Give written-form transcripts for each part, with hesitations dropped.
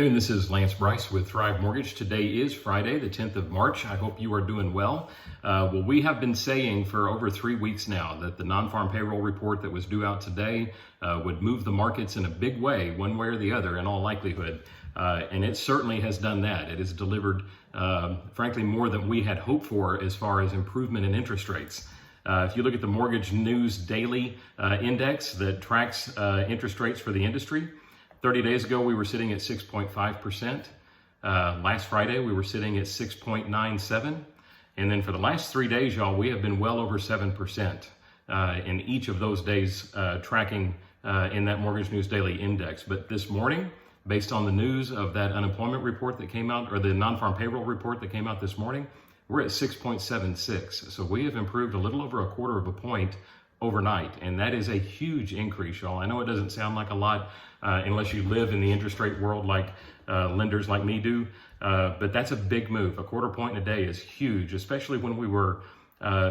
afternoon. This is Lance Bryce with Thrive Mortgage. Today is Friday, the 10th of March. I hope you are doing well. We have been saying for over 3 weeks now that the non-farm payroll report that was due out today would move the markets in a big way, one way or the other, in all likelihood. And it certainly has done that. It has delivered, frankly, more than we had hoped for as far as improvement in interest rates. If you look at the Mortgage News Daily Index that tracks interest rates for the industry, 30 days ago, we were sitting at 6.5%. Last Friday, we were sitting at 6.97. And then for the last 3 days, y'all, we have been well over 7% in each of those days tracking in that Mortgage News Daily Index. But this morning, based on the news of that unemployment report that came out, or the non-farm payroll report that came out this morning, we're at 6.76. So we have improved a little over a quarter of a point overnight, and that is a huge increase, y'all. I know it doesn't sound like a lot unless you live in the interest rate world like lenders like me do, but that's a big move. A quarter point in a day is huge, especially when we were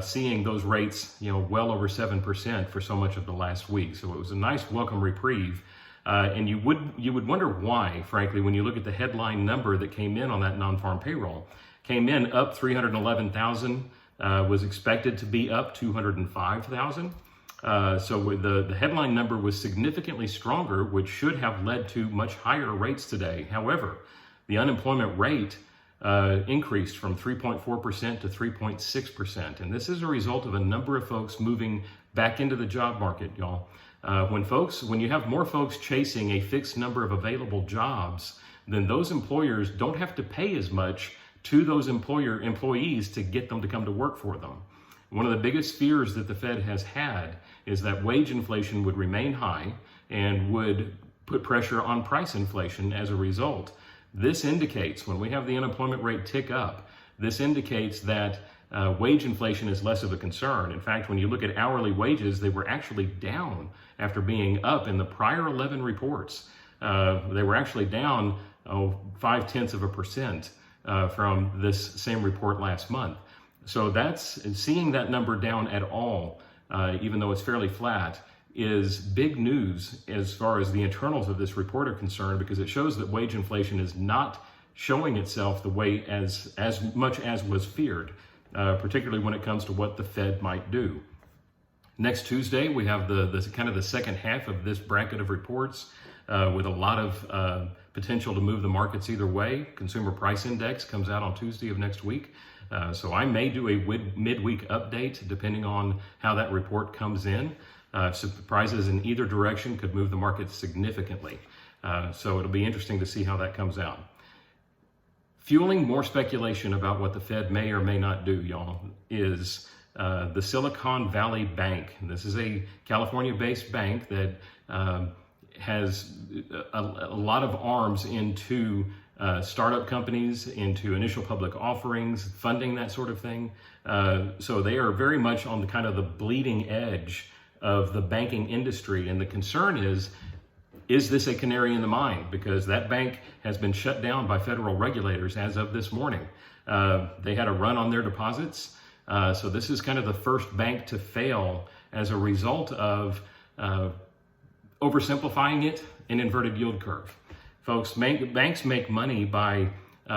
seeing those rates, well over 7% for so much of the last week. So it was a nice welcome reprieve, and you would wonder why, frankly, when you look at the headline number that came in on that non-farm payroll. Came in up 311,000. Was expected to be up 205,000. So the headline number was significantly stronger, which should have led to much higher rates today. However, the unemployment rate increased from 3.4% to 3.6%. And this is a result of a number of folks moving back into the job market, y'all. When you have more folks chasing a fixed number of available jobs, then those employers don't have to pay as much to those employees to get them to come to work for them. One of the biggest fears that the Fed has had is that wage inflation would remain high and would put pressure on price inflation as a result. This indicates, when we have the unemployment rate tick up, this indicates that wage inflation is less of a concern. In fact, when you look at hourly wages, they were actually down after being up in the prior 11 reports. They were actually down 0.5% from this same report last month. So seeing that number down at all, even though it's fairly flat, is big news as far as the internals of this report are concerned, because it shows that wage inflation is not showing itself the way as much as was feared, particularly when it comes to what the Fed might do. Next Tuesday, we have the kind of the second half of this bracket of reports with a lot of potential to move the markets either way. Consumer Price Index comes out on Tuesday of next week. So I may do a midweek update depending on how that report comes in. Surprises in either direction could move the market significantly. So it'll be interesting to see how that comes out. Fueling more speculation about what the Fed may or may not do, y'all, is the Silicon Valley Bank. This is a California-based bank that has a lot of arms into startup companies, into initial public offerings, funding, that sort of thing. So they are very much on the kind of the bleeding edge of the banking industry. And the concern is this a canary in the mine? Because that bank has been shut down by federal regulators as of this morning. They had a run on their deposits. So this is kind of the first bank to fail as a result of oversimplifying it, an inverted yield curve. Folks, banks make money by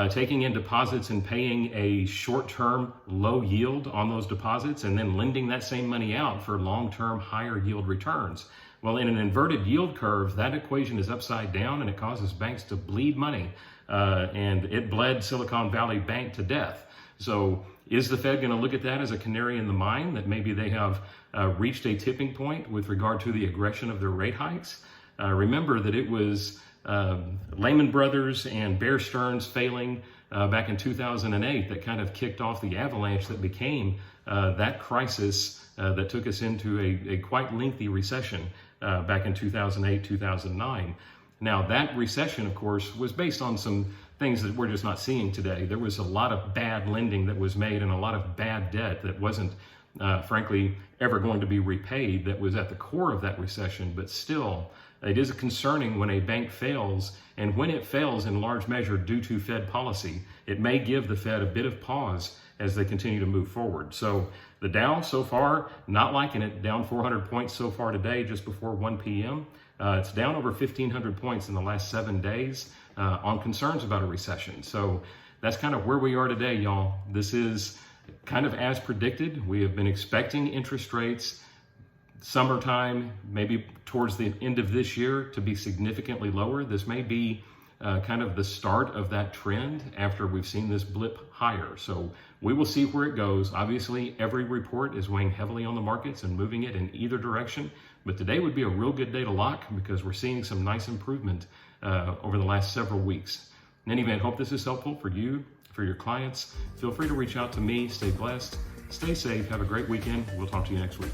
taking in deposits and paying a short-term low yield on those deposits and then lending that same money out for long-term higher yield returns. Well, in an inverted yield curve, that equation is upside down and it causes banks to bleed money. And it bled Silicon Valley Bank to death. So is the Fed going to look at that as a canary in the mine, that maybe they have reached a tipping point with regard to the aggression of their rate hikes? Remember that it was Lehman Brothers and Bear Stearns failing back in 2008 that kind of kicked off the avalanche that became that crisis that took us into a quite lengthy recession back in 2008, 2009. Now, that recession, of course, was based on some things that we're just not seeing today. There was a lot of bad lending that was made and a lot of bad debt that wasn't, frankly, ever going to be repaid, that was at the core of that recession. But still, it is concerning when a bank fails, and when it fails in large measure due to Fed policy, it may give the Fed a bit of pause as they continue to move forward. So the Dow so far, not liking it, down 400 points so far today, just before 1 p.m. It's down over 1,500 points in the last 7 days. on concerns about a recession. So that's kind of where we are today, y'all. This is kind of as predicted. We have been expecting interest rates summertime, maybe towards the end of this year, to be significantly lower. This may be kind of the start of that trend after we've seen this blip higher. So we will see where it goes. Obviously, every report is weighing heavily on the markets and moving it in either direction. But today would be a real good day to lock because we're seeing some nice improvement over the last several weeks. In any event, hope this is helpful for you, for your clients. Feel free to reach out to me. Stay blessed, stay safe, have a great weekend. We'll talk to you next week.